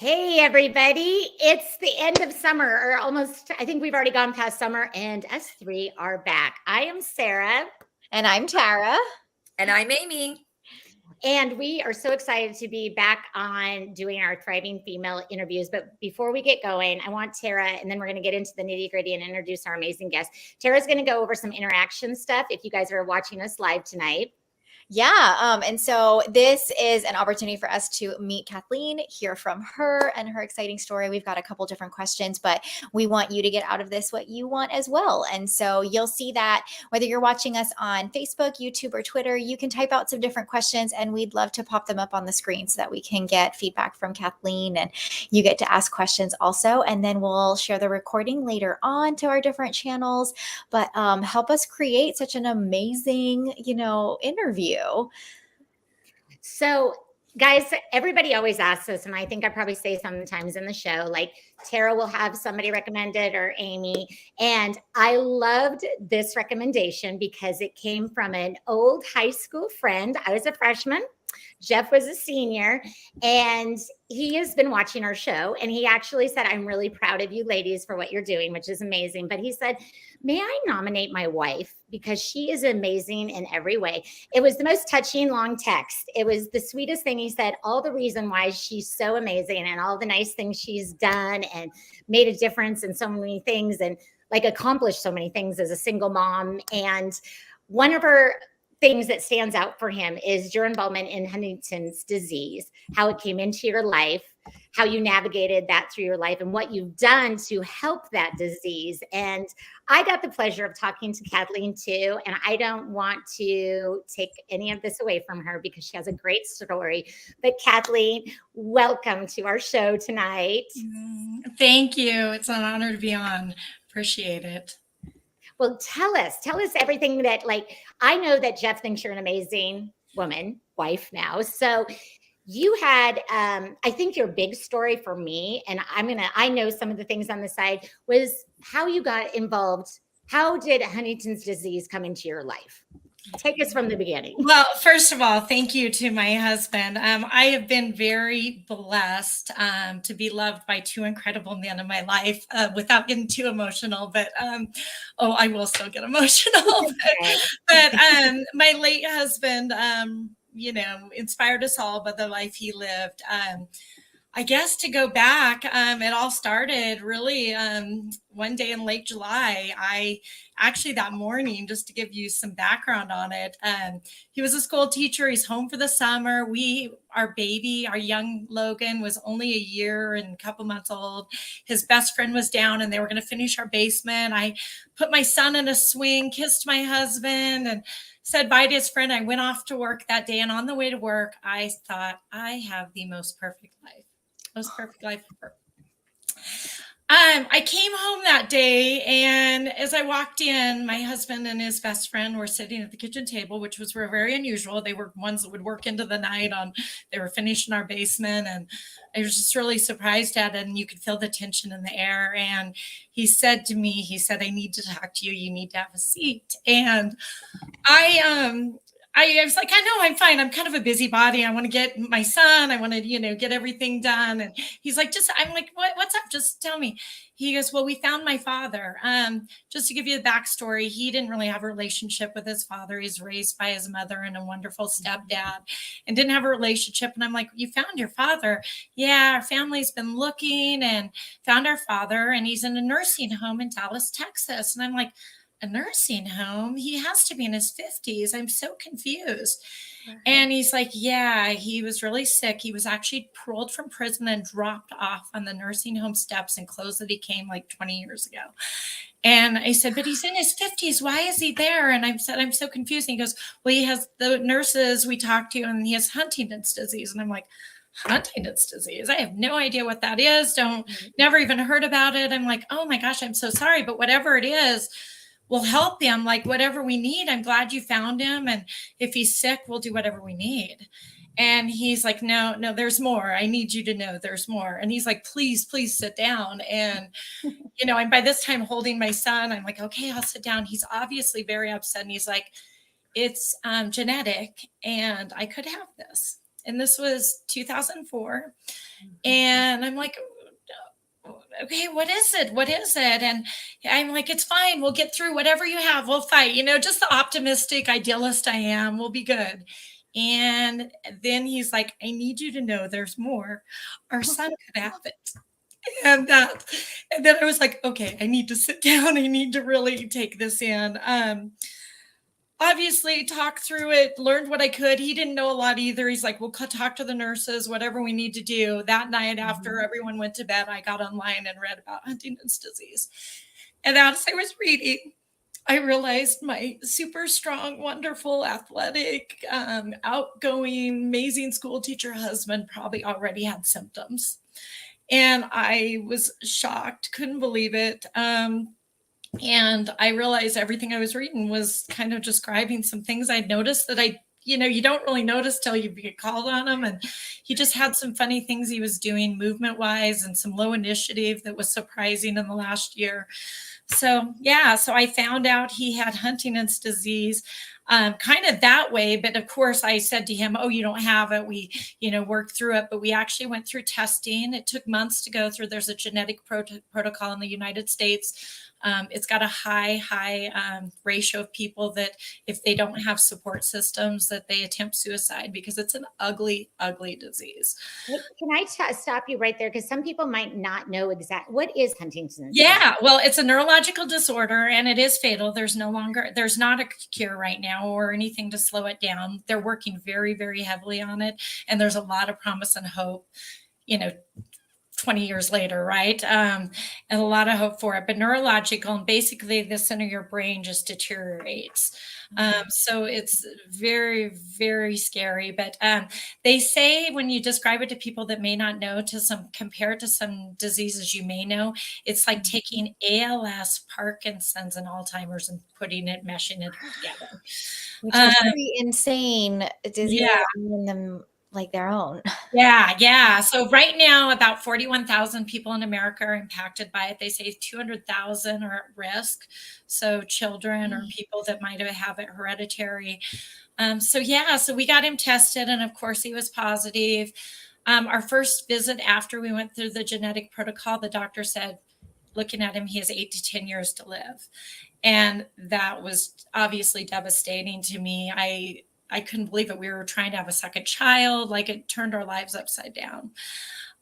Hey, everybody. It's the end of summer, or almost, I think we've already gone past summer, and us three are back. I am Sarah. And I'm Tara. And I'm Amy. And we are so excited to be back on doing our Thriving Female interviews. But before we get going, I want Tara, and then we're going to get into the nitty gritty and introduce our amazing guest. Tara's going to go over some interaction stuff if you guys are watching us live tonight. Yeah. And so this is an opportunity for us to meet Kathleen, hear from her and her exciting story. We've got a couple different questions, but we want you to get out of this what you want as well. And so you'll see that whether you're watching us on Facebook, YouTube, or Twitter, you can type out some different questions and we'd love to pop them up on the screen so that we can get feedback from Kathleen and you get to ask questions also. And then we'll share the recording later on to our different channels, but help us create such an amazing, interview. So, guys, everybody always asks us, and I think I probably say sometimes in the show, like Tara will have somebody recommended or Amy. And I loved this recommendation because it came from an old high school friend. I was a freshman. Jeff was a senior, and he has been watching our show. And he actually said, I'm really proud of you ladies for what you're doing, which is amazing. But he said, may I nominate my wife because she is amazing in every way. It was the most touching long text. It was the sweetest thing. He said all the reason why she's so amazing and all the nice things she's done and made a difference in so many things and like accomplished so many things as a single mom. And one of her things that stands out for him is your involvement in Huntington's disease, how it came into your life, how you navigated that through your life, and what you've done to help that disease. And I got the pleasure of talking to Kathleen too, and I don't want to take any of this away from her because she has a great story. But Kathleen, welcome to our show tonight. Thank you. It's an honor to be on. Appreciate it. Well, tell us everything that, like, I know that Jeff thinks you're an amazing woman, wife now. So you had, I think your big story for me, and I know some of the things on the side, was how you got involved. How did Huntington's disease come into your life? Take us from the beginning. Well, first of all, thank you to my husband. I have been very blessed to be loved by two incredible men in my life without getting too emotional. But, I will still get emotional. but my late husband, inspired us all by the life he lived. I guess to go back, it all started really one day in late July. That morning, just to give you some background on it, he was a school teacher. He's home for the summer. Our young Logan was only a year and a couple months old. His best friend was down and they were going to finish our basement. I put my son in a swing, kissed my husband and said bye to his friend. I went off to work that day. And on the way to work, I thought, I have the most perfect life. Most perfect life ever. I came home that day, and as I walked in, my husband and his best friend were sitting at the kitchen table, which was very unusual. They were ones that would work into the night they were finishing our basement, and I was just really surprised at it, and you could feel the tension in the air. And he said to me, I need to talk to you. You need to have a seat. And I was like, I know, I'm fine. I'm kind of a busybody. I want to get my son. I want to, get everything done. And he's like, I'm like, what's up? Just tell me. He goes, well, we found my father. Just to give you the backstory, he didn't really have a relationship with his father. He's raised by his mother and a wonderful stepdad and didn't have a relationship. And I'm like, you found your father? Yeah, our family's been looking and found our father. And he's in a nursing home in Dallas, Texas. And I'm like, a nursing home? He has to be in his 50s. I'm so confused. Right. And he's like, yeah, he was really sick. He was actually paroled from prison and dropped off on the nursing home steps in clothes that he came like 20 years ago. And I said, but he's in his 50s. Why is he there? And I said, I'm so confused. And he goes, well, he has the nurses we talked to, and he has Huntington's disease. And I'm like, Huntington's disease? I have no idea what that is. Never even heard about it. I'm like, oh my gosh, I'm so sorry. But whatever it is, we'll help him, like whatever we need. I'm glad you found him. And if he's sick, we'll do whatever we need. And he's like, no, there's more. I need you to know there's more. And he's like, please sit down. And, I'm by this time holding my son. I'm like, okay, I'll sit down. He's obviously very upset. And he's like, it's genetic and I could have this. And this was 2004. And I'm like, okay, what is it? What is it? And I'm like, it's fine. We'll get through whatever you have. We'll fight. Just the optimistic idealist I am. We'll be good. And then he's like, I need you to know there's more. Our son could have it. And then I was like, okay, I need to sit down. I need to really take this in. Obviously talked through it, learned what I could. He didn't know a lot either. He's like, we'll talk to the nurses, whatever we need to do. That night after everyone went to bed, I got online and read about Huntington's disease. And as I was reading, I realized my super strong, wonderful, athletic, outgoing, amazing school teacher husband probably already had symptoms. And I was shocked, couldn't believe it. And I realized everything I was reading was kind of describing some things I'd noticed that you don't really notice till you get called on them. And he just had some funny things he was doing movement wise and some low initiative that was surprising in the last year. So, yeah, so I found out he had Huntington's disease kind of that way. But of course, I said to him, oh, you don't have it. We, worked through it. But we actually went through testing. It took months to go through. There's a genetic protocol in the United States. It's got a high ratio of people that if they don't have support systems, that they attempt suicide because it's an ugly, ugly disease. Can I stop you right there? Because some people might not know exactly what is Huntington's. Yeah, well, it's a neurological disorder and it is fatal. There's not a cure right now or anything to slow it down. They're working very, very heavily on it. And there's a lot of promise and hope, 20 years later, right? And a lot of hope for it, but neurological and basically the center of your brain just deteriorates. So it's very, very scary. But they say when you describe it to people that may not know, compare it to some diseases you may know, it's like taking ALS, Parkinson's, and Alzheimer's and meshing it together. Which is pretty insane disease in them like their own. Yeah. So right now, about 41,000 people in America are impacted by it. They say 200,000 are at risk. So children or people that might have it hereditary. So we got him tested. And of course, he was positive. Our first visit after we went through the genetic protocol, the doctor said, looking at him, he has 8 to 10 years to live. And that was obviously devastating to me. I couldn't believe it. We were trying to have a second child. Like it turned our lives upside down.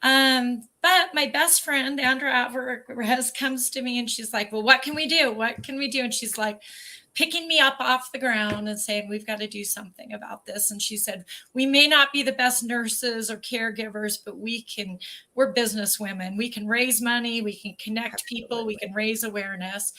But my best friend, Andrea Alvarez, comes to me and she's like, well, what can we do? What can we do? And she's like picking me up off the ground and saying, we've got to do something about this. And she said, we may not be the best nurses or caregivers, but we're business women. We can raise money. We can connect people. We can raise awareness.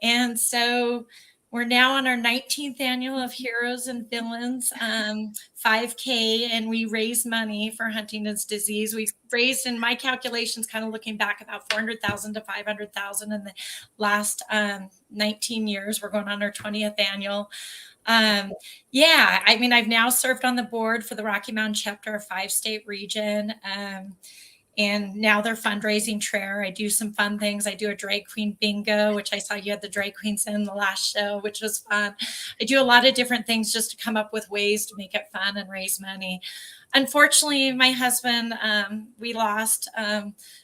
And so we're now on our 19th annual of Heroes and Villains 5K, and we raise money for Huntington's disease. We've raised, in my calculations, kind of looking back, about 400,000 to 500,000 in the last 19 years. We're going on our 20th annual. I've now served on the board for the Rocky Mountain chapter of 5-state region. And now they're fundraising Traer. I do some fun things. I do a drag queen bingo, which I saw you had the drag queens in the last show, which was fun. I do a lot of different things just to come up with ways to make it fun and raise money. Unfortunately, my husband, we lost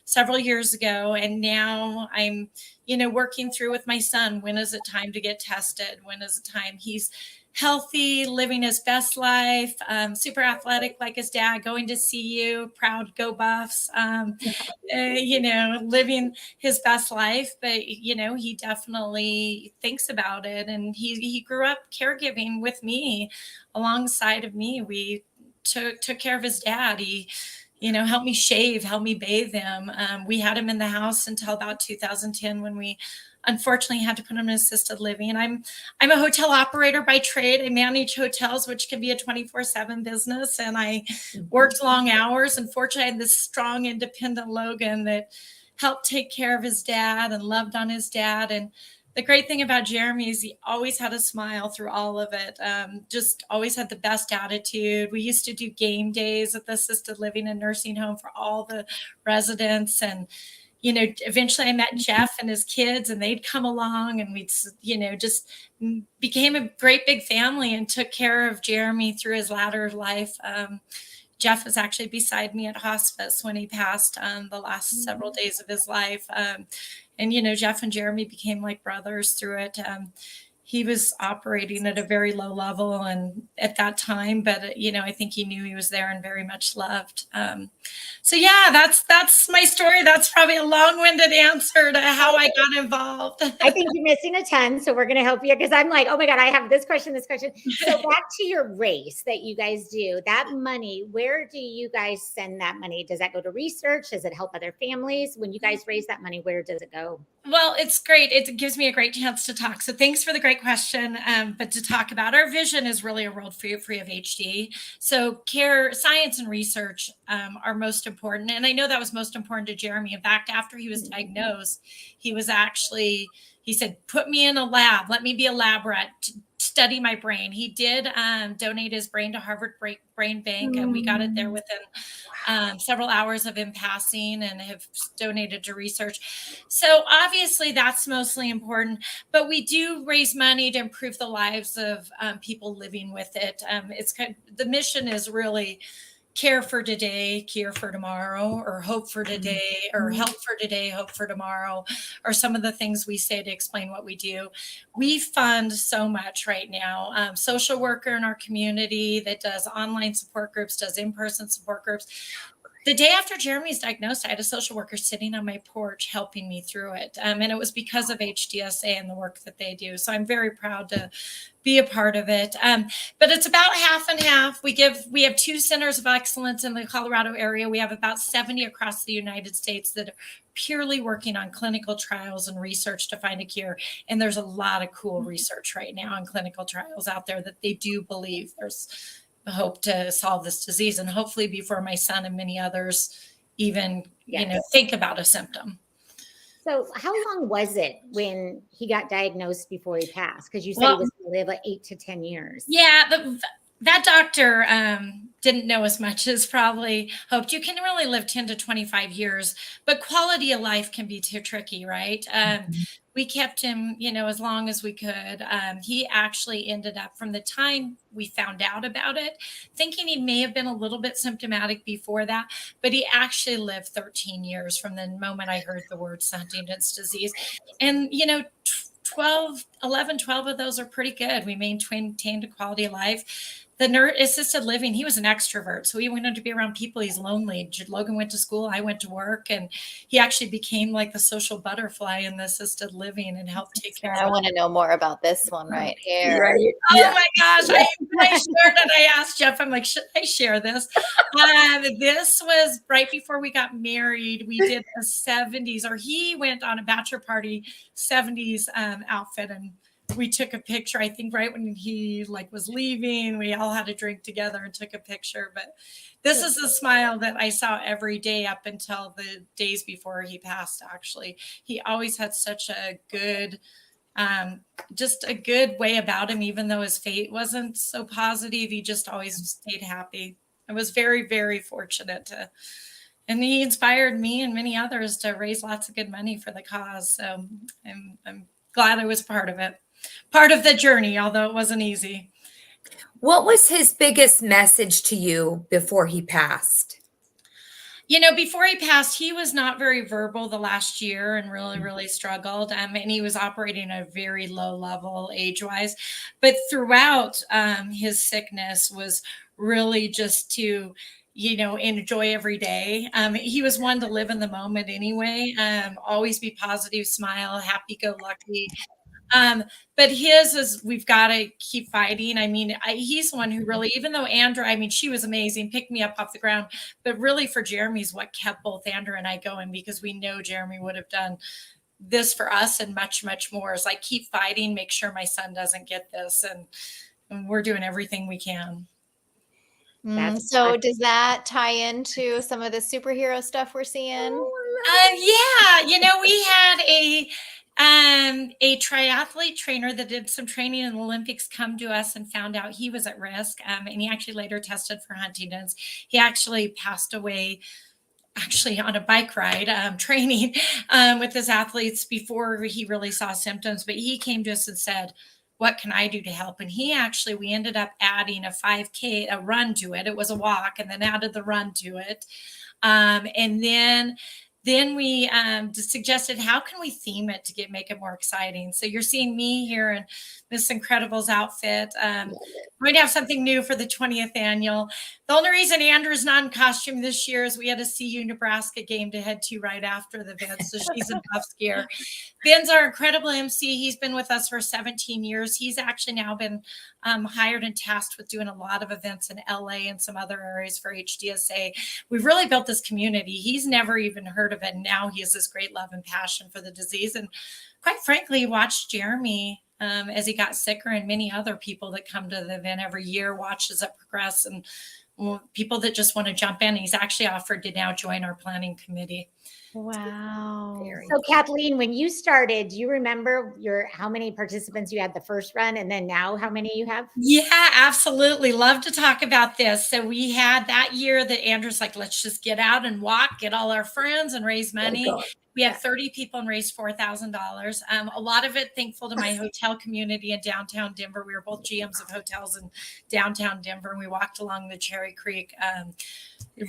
several years ago. And now I'm, working through with my son. When is it time to get tested? When is it time? He's healthy, living his best life, super athletic like his dad, going to CU, proud go Buffs, living his best life. But, he definitely thinks about it. And he grew up caregiving with me alongside of me. We took care of his dad. He, helped me shave, helped me bathe him. We had him in the house until about 2010 when we unfortunately had to put him in assisted living. I'm a hotel operator by trade. I manage hotels, which can be a 24/7 business. And I worked long hours. Unfortunately, I had this strong, independent Logan that helped take care of his dad and loved on his dad. And the great thing about Jeremy is he always had a smile through all of it. Just always had the best attitude. We used to do game days at the assisted living and nursing home for all the residents. And eventually I met Jeff and his kids and they'd come along and we'd, just became a great big family and took care of Jeremy through his latter life. Jeff was actually beside me at hospice when he passed the last several days of his life. And, you know, Jeff and Jeremy became like brothers through it. He was operating at a very low level and at that time, but you know, I think he knew he was there and very much loved. So yeah, that's my story. That's probably a long-winded answer to how I got involved. I think you're missing a ton, so we're going to help you because I'm like, oh my God, I have this question. So back to your race that you guys do, that money, where do you guys send that money? Does that go to research? Does it help other families? When you guys raise that money, where does it go? Well, it's great. It gives me a great chance to talk. So thanks for the great question. But to talk about our vision is really a world free of HD. So care, science, and research are most important. And I know that was most important to Jeremy. In fact, after he was diagnosed, he said, put me in a lab. Let me be a lab rat to study my brain. He did donate his brain to Harvard Brain Bank, and we got it there within several hours of him passing, and have donated to research. So obviously that's mostly important, but we do raise money to improve the lives of people living with it. The mission is really care for today, care for tomorrow, or hope for today, or help for today, hope for tomorrow, or some of the things we say to explain what we do. We fund so much right now. Social worker in our community that does online support groups, does in-person support groups. The day after Jeremy's diagnosed, I had a social worker sitting on my porch helping me through it. And it was because of HDSA and the work that they do. So I'm very proud to be a part of it. But it's about half and half. We have 2 centers of excellence in the Colorado area. We have about 70 across the United States that are purely working on clinical trials and research to find a cure. And there's a lot of cool research right now on clinical trials out there that they do believe there's hope to solve this disease, and hopefully before my son and many others even think about a symptom. So how long was it when he got diagnosed before he passed? Because you said he was going to live like 8 to 10 years. Yeah, that doctor didn't know as much as probably hoped. You can really live 10 to 25 years, but quality of life can be too tricky, right? We kept him, as long as we could. He actually ended up, from the time we found out about it, thinking he may have been a little bit symptomatic before that, but he actually lived 13 years from the moment I heard the words Huntington's disease. And, 12 of those are pretty good. We maintained a quality of life. The assisted living, he was an extrovert, so he wanted to be around people. He's lonely. Logan went to school, I went to work, and he actually became like the social butterfly in the assisted living and helped take care of I want to know more about this one right here. Right. Oh my gosh. I shared it. I asked Jeff, I'm like, should I share this? This was right before we got married. We did the 70s, or he went on a bachelor party 70s outfit, and we took a picture, I think right when he was leaving. We all had a drink together and took a picture. But this is the smile that I saw every day up until the days before he passed, actually. He always had such a good, just a good way about him, even though his fate wasn't so positive. He just always stayed happy. I was very, very fortunate and he inspired me and many others to raise lots of good money for the cause. So I'm glad I was part of it. Part of the journey, although it wasn't easy. What was his biggest message to you before he passed? Before he passed, he was not very verbal the last year and really, really struggled. And he was operating at a very low level age-wise. But throughout his sickness was really just to enjoy every day. He was one to live in the moment anyway. Always be positive, smile, happy-go-lucky. But his is, we've got to keep fighting. I mean, he's the one who really, even though Andrew, she was amazing, picked me up off the ground, but really for Jeremy's what kept both Andrew and I going, because we know Jeremy would have done this for us and much, much more. Is like, keep fighting, make sure my son doesn't get this. And we're doing everything we can. So does that tie into some of the superhero stuff we're seeing? Yeah. We had a triathlete trainer that did some training in the Olympics come to us and found out he was at risk. And he actually later tested for Huntington's. He actually passed away on a bike ride, training with his athletes before he really saw symptoms. But he came to us and said, what can I do to help? And we ended up adding a 5K, a run to it. It was a walk, and then added the run to it. And then we just suggested, how can we theme it to make it more exciting? So you're seeing me here in this Incredibles outfit. We're going to have something new for the 20th annual. The only reason Andrew's not in costume this year is we had a CU Nebraska game to head to right after the event. So she's in buff gear. Ben's our incredible MC. He's been with us for 17 years. He's actually now been hired and tasked with doing a lot of events in LA and some other areas for HDSA. We've really built this community. He's never even heard of it. And now he has this great love and passion for the disease. And quite frankly, watched Jeremy as he got sicker, and many other people that come to the event every year, watches it progress, and people that just want to jump in. He's actually offered to now join our planning committee. Wow. So Kathleen, when you started, do you remember how many participants you had the first run, and then now how many you have? Yeah, absolutely. Love to talk about this. So we had that year that Andrew's like, let's just get out and walk, get all our friends and raise money. We had 30 people and raised $4,000. A lot of it thankful to my hotel community in downtown Denver. We were both GMs of hotels in downtown Denver, and we walked along the Cherry Creek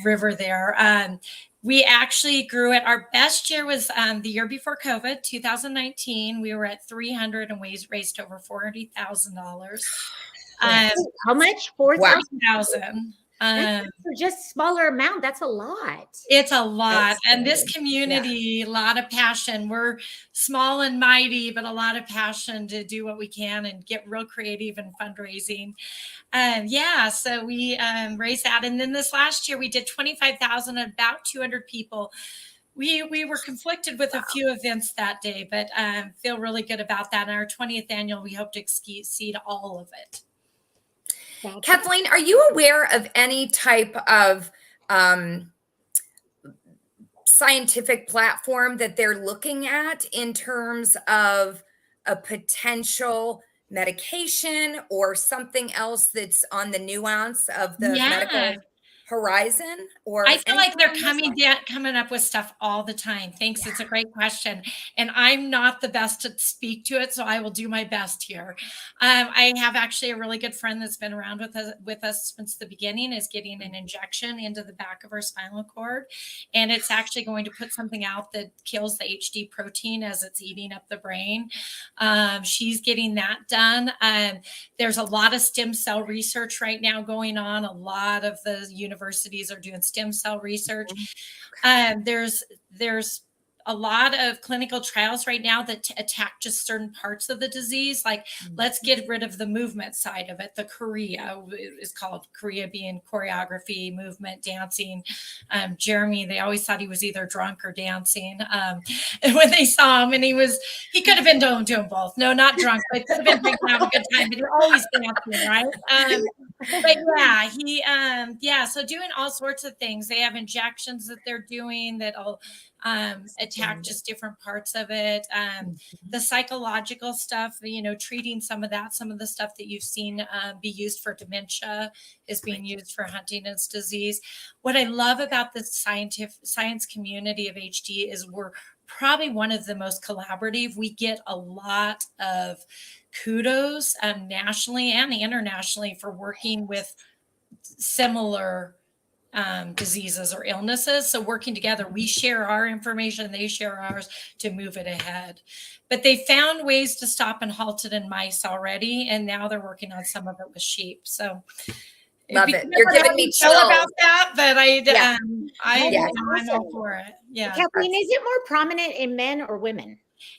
River there. We actually grew it. Our best year was the year before COVID, 2019. We were at 300 and we raised over $40,000. How much? 4,000. For just smaller amount, that's a lot. It's a lot. And this community, a lot of passion. We're small and mighty, but a lot of passion to do what we can and get real creative and fundraising. So we raised that. And then this last year we did 25,000, about 200 people. We were conflicted with a few events that day, but feel really good about that. And our 20th annual, we hope to exceed all of it. Kathleen, are you aware of any type of scientific platform that they're looking at in terms of a potential medication or something else that's on the nuance of the medical horizon? Or I feel like they're coming up with stuff all the time. Thanks. It's a great question. And I'm not the best to speak to it, so I will do my best here. I have actually a really good friend that's been around with us since the beginning, is getting an injection into the back of her spinal cord. And it's actually going to put something out that kills the HD protein as it's eating up the brain. She's getting that done. There's a lot of stem cell research right now going on. A lot of the universities are doing stem cell research. There's a lot of clinical trials right now that attack just certain parts of the disease. Like, let's get rid of the movement side of it. The chorea is called chorea, being choreography, movement, dancing. Jeremy, they always thought he was either drunk or dancing. And when they saw him, and he could have been doing both. No, not drunk, but could have been drinking, having a good time, but you're always dancing, right? But so doing all sorts of things. They have injections that they're doing that'll attack just different parts of it. The psychological stuff, treating some of the stuff that you've seen be used for dementia is being used for Huntington's disease. What I love about the science community of HD is we're probably one of the most collaborative. We get a lot of kudos nationally and internationally for working with similar diseases or illnesses. So working together, we share our information, they share ours to move it ahead. But they found ways to stop and halt it in mice already, and now they're working on some of it with sheep. So love it. You're giving me chills about that, but I'm all for it. Yeah. Kathleen, is it more prominent in men or women?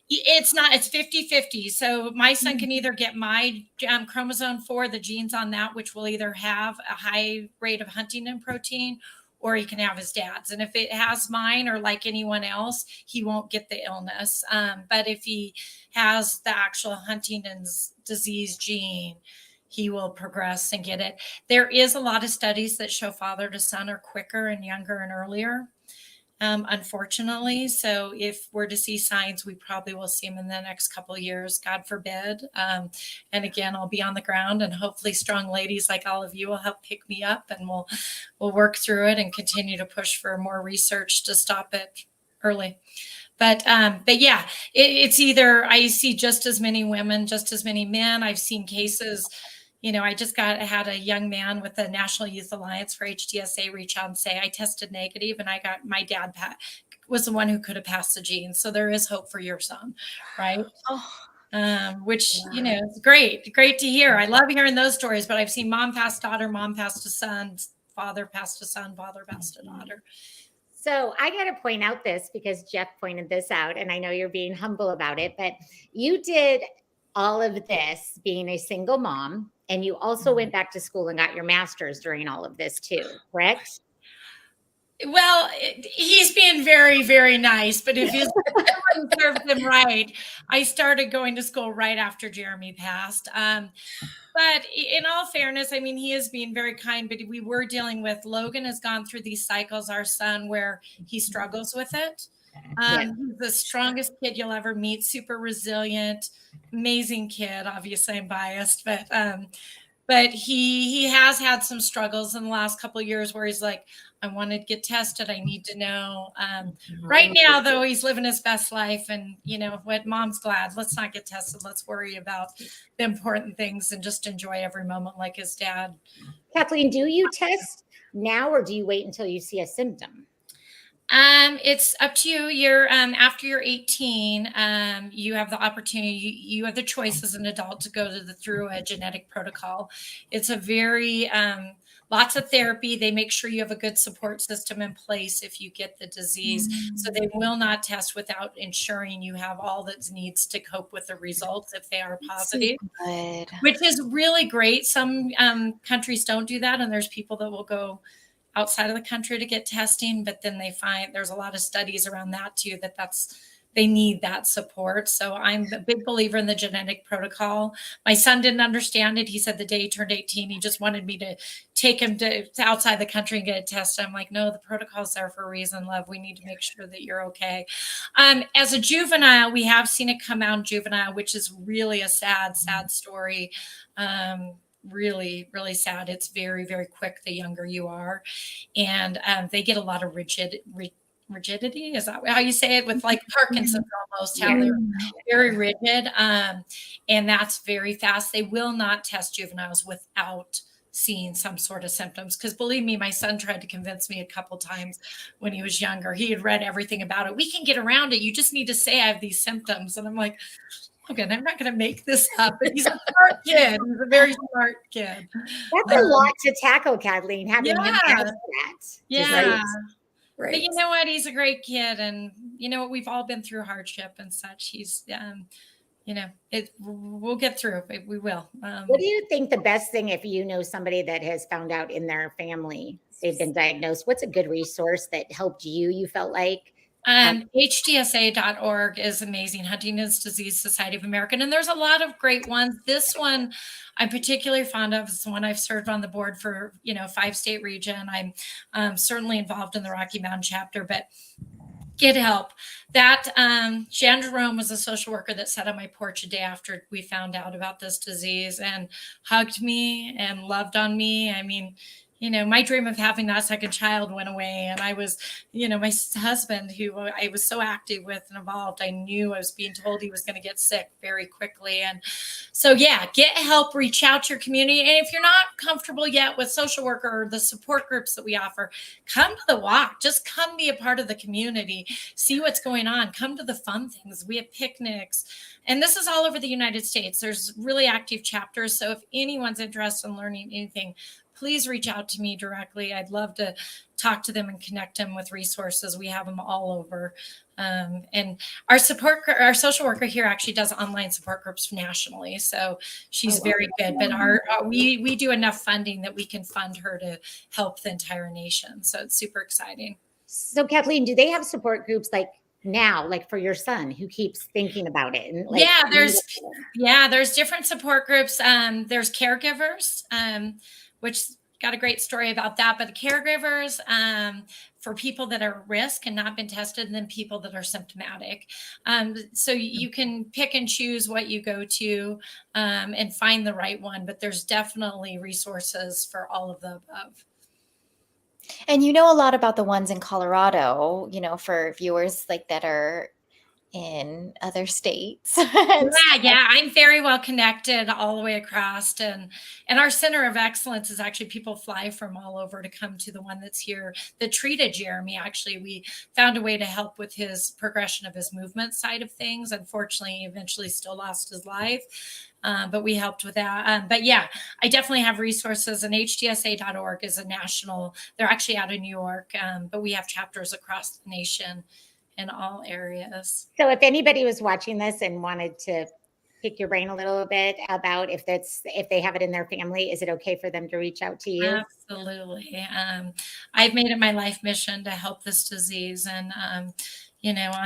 It's not. It's 50-50. So my son can either get my chromosome 4, the genes on that, which will either have a high rate of Huntington protein, or he can have his dad's. And if it has mine, or like anyone else, he won't get the illness. But if he has the actual Huntington's disease gene, he will progress and get it. There is a lot of studies that show father to son are quicker and younger and earlier. Unfortunately. So if we're to see signs, we probably will see them in the next couple of years, God forbid. And again, I'll be on the ground, and hopefully strong ladies like all of you will help pick me up, and we'll work through it and continue to push for more research to stop it early. But yeah, it's either I see just as many women, just as many men. I've seen cases, I just had a young man with the National Youth Alliance for HDSA reach out and say, I tested negative and my dad was the one who could have passed the gene. So there is hope for your son, right? Which, it's great to hear. I love hearing those stories, but I've seen mom pass daughter, mom passed a son, father passed a son, father passed a daughter. So I got to point out this because Jeff pointed this out, and I know you're being humble about it, but you did all of this being a single mom, and you also went back to school and got your master's during all of this too, correct? Well, he's being very, very nice, but if you served him right, I started going to school right after Jeremy passed. But in all fairness, I mean, he is being very kind, but we were dealing with, Logan has gone through these cycles, our son, where he struggles with it. He's the strongest kid you'll ever meet, super resilient, amazing kid. Obviously, I'm biased, but he has had some struggles in the last couple of years where he's like, I want to get tested. I need to know. Right now, though, he's living his best life. And you know what? Mom's glad. Let's not get tested. Let's worry about the important things and just enjoy every moment like his dad. Kathleen, do you test now or do you wait until you see a symptom? It's up to you. You're after you're 18, you have the opportunity, you have the choice as an adult to go through a genetic protocol. It's a very lots of therapy. They make sure you have a good support system in place if you get the disease. So they will not test without ensuring you have all that needs to cope with the results if they are positive, which is really great. Some countries don't do that, and there's people that will go outside of the country to get testing, but then they find there's a lot of studies around that too, they need that support. So I'm a big believer in the genetic protocol. My son didn't understand it. He said the day he turned 18, he just wanted me to take him to outside the country and get a test. I'm like, no, the protocol's there for a reason, love. We need to make sure that you're okay. As a juvenile, we have seen it come out in juvenile, which is really a sad story. Really, really sad. It's very, very quick the younger you are. And they get a lot of rigidity. Is that how you say it? With like Parkinson's almost, how they're very rigid. And that's very fast. They will not test juveniles without seeing some sort of symptoms. Because believe me, my son tried to convince me a couple times when he was younger. He had read everything about it. We can get around it. You just need to say I have these symptoms. And I'm like, okay, I'm not going to make this up. But he's a smart kid. He's a very smart kid. That's a lot to tackle, Kathleen, having him ask that. Yeah. Right. But you know what? He's a great kid. And you know what? We've all been through hardship and such. He's, we'll get through it. We will. What do you think the best thing, if you know somebody that has found out in their family they've been diagnosed, what's a good resource that helped you felt like? HDSA.org is amazing. Huntington's Disease Society of America. And there's a lot of great ones. This one I'm particularly fond of. It's the one I've served on the board for, 5-state region. I'm certainly involved in the Rocky Mountain chapter, but get help. That Jan Jerome was a social worker that sat on my porch a day after we found out about this disease and hugged me and loved on me. I mean, my dream of having that second child went away. And I was, my husband, who I was so active with and involved, I knew I was being told he was going to get sick very quickly. And so, get help, reach out to your community. And if you're not comfortable yet with social worker or the support groups that we offer, come to the walk. Just come be a part of the community. See what's going on. Come to the fun things. We have picnics. And this is all over the United States. There's really active chapters. So if anyone's interested in learning anything, please reach out to me directly. I'd love to talk to them and connect them with resources. We have them all over. And our social worker here actually does online support groups nationally. So she's very good, but we do enough funding that we can fund her to help the entire nation. So it's super exciting. So Kathleen, do they have support groups like now, like for your son who keeps thinking about it? And there's different support groups. There's caregivers, which got a great story about that, but the caregivers for people that are at risk and not been tested, and then people that are symptomatic. So you can pick and choose what you go to and find the right one, but there's definitely resources for all of the above. And a lot about the ones in Colorado, for viewers like that are in other states. Yeah, I'm very well connected all the way across, and our center of excellence is actually people fly from all over to come to the one that's here that treated Jeremy. Actually, we found a way to help with his progression of his movement side of things. Unfortunately, he eventually still lost his life. But we helped with that. But yeah, I definitely have resources, and hdsa.org is a national, they're actually out of New York, but we have chapters across the nation in all areas. So if anybody was watching this and wanted to pick your brain a little bit about if they have it in their family, is it okay for them to reach out to you? Absolutely. I've made it my life mission to help this disease, and on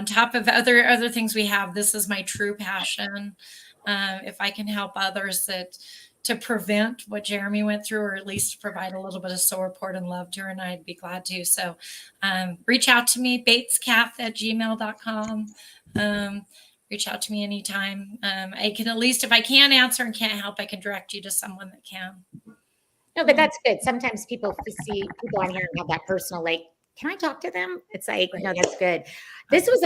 top of other things we have, this is my true passion. If I can help others to prevent what Jeremy went through, or at least to provide a little bit of support and love to her, and I'd be glad to. So reach out to me, batescath@gmail.com. Reach out to me anytime. I can, at least if I can't answer and can't help, I can direct you to someone that can. No, but that's good. Sometimes people see people on here and have that personal, like, can I talk to them? It's like, no, that's good. This was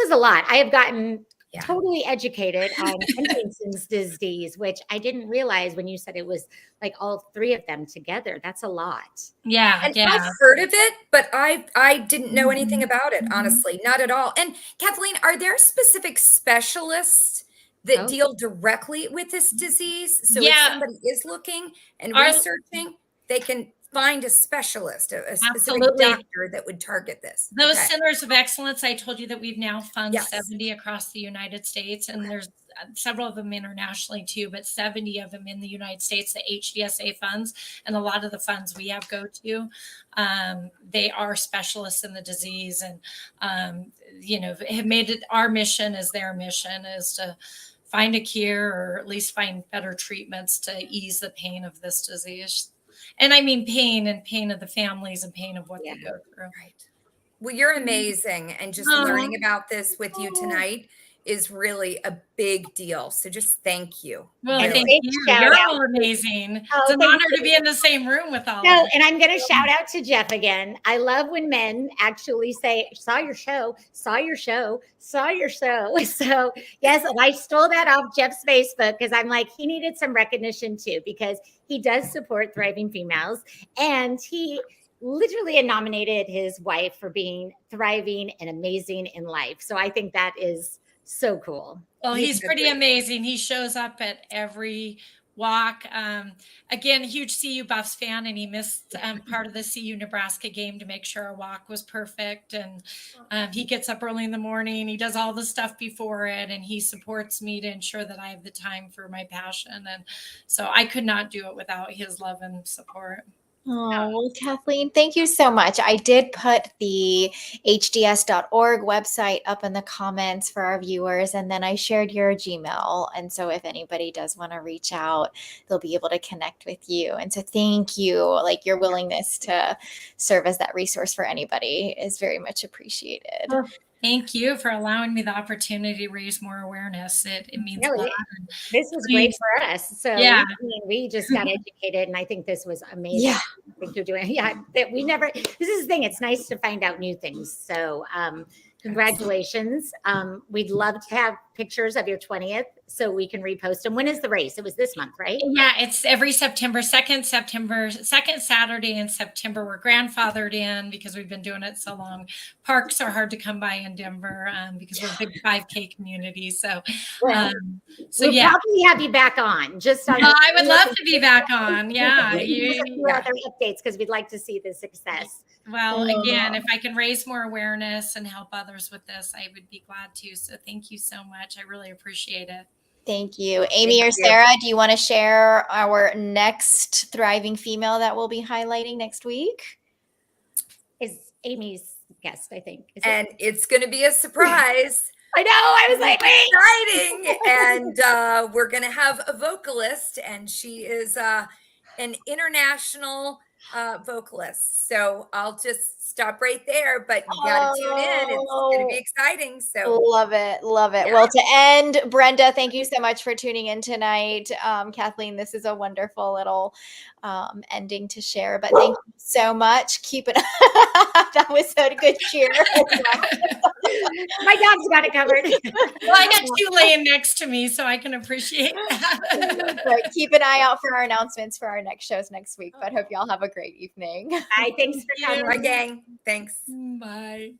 a lot. I have gotten totally educated on Huntington's disease, which I didn't realize when you said it was like all three of them together. That's a lot. Yeah. And I've heard of it, but I didn't know anything about it, honestly, not at all. And Kathleen, are there specific specialists that deal directly with this disease? So if somebody is looking and researching, they can find a specialist, a specific doctor that would target this. Those centers of excellence, I told you that we've now funded 70 across the United States, and there's several of them internationally too, but 70 of them in the United States, the HDSA funds, and a lot of the funds we have go to, they are specialists in the disease, and have made it our mission is their mission is to find a cure, or at least find better treatments to ease the pain of this disease. And I mean pain of the families and pain of what they go through. Right. Well, you're amazing. And just learning about this with you tonight is really a big deal. So just thank you. Well, thank you. You're all amazing. It's an honor to be in the same room with all of you. And I'm going to shout out to Jeff again. I love when men actually say, saw your show, saw your show, saw your show. So yes, and I stole that off Jeff's Facebook because I'm like, he needed some recognition too, because he does support Thriving Females, and he literally nominated his wife for being thriving and amazing in life. So I think that is so cool. Well, he's pretty amazing. He shows up at every walk. Again, huge CU Buffs fan, and he missed part of the CU Nebraska game to make sure our walk was perfect. And he gets up early in the morning. He does all the stuff before it, and he supports me to ensure that I have the time for my passion. And so I could not do it without his love and support. Oh, well, Kathleen, thank you so much. I did put the hds.org website up in the comments for our viewers, and then I shared your Gmail. And so if anybody does want to reach out, they'll be able to connect with you. And so thank you. Like, your willingness to serve as that resource for anybody is very much appreciated. Thank you for allowing me the opportunity to raise more awareness. It means a lot. This was great for us. So we just got educated, and I think this was amazing. Yeah. I think you're doing. That we never. This is the thing. It's nice to find out new things. So congratulations. We'd love to have pictures of your 20th so we can repost them. When is the race? It was this month, right? Yeah, it's every second Saturday in September. We're grandfathered in because we've been doing it so long. Parks are hard to come by in Denver because we're a big 5K community. So, we'll probably have you back on. I would love to be back on. Yeah. Other updates because we'd like to see the success. Well, again, if I can raise more awareness and help others with this, I would be glad to. So thank you so much. I really appreciate it. Thank you. Amy or Sarah, do you want to share our next Thriving Female that we'll be highlighting next week? Is Amy's guest, I think. It's going to be a surprise. I know. I was like, exciting. And we're going to have a vocalist, and she is an international vocalist. So I'll just stop right there, but you got to tune in. It's going to be exciting. So love it. Yeah. Well, to end, Brenda, thank you so much for tuning in tonight. Kathleen, this is a wonderful little ending to share, but thank you so much. Keep it. That was so good cheer. My dog's got it covered. Well, I got you laying next to me, so I can appreciate that. But keep an eye out for our announcements for our next shows next week. But hope y'all have a great evening. Bye. Thanks for coming. Bye, gang. Thanks. Bye.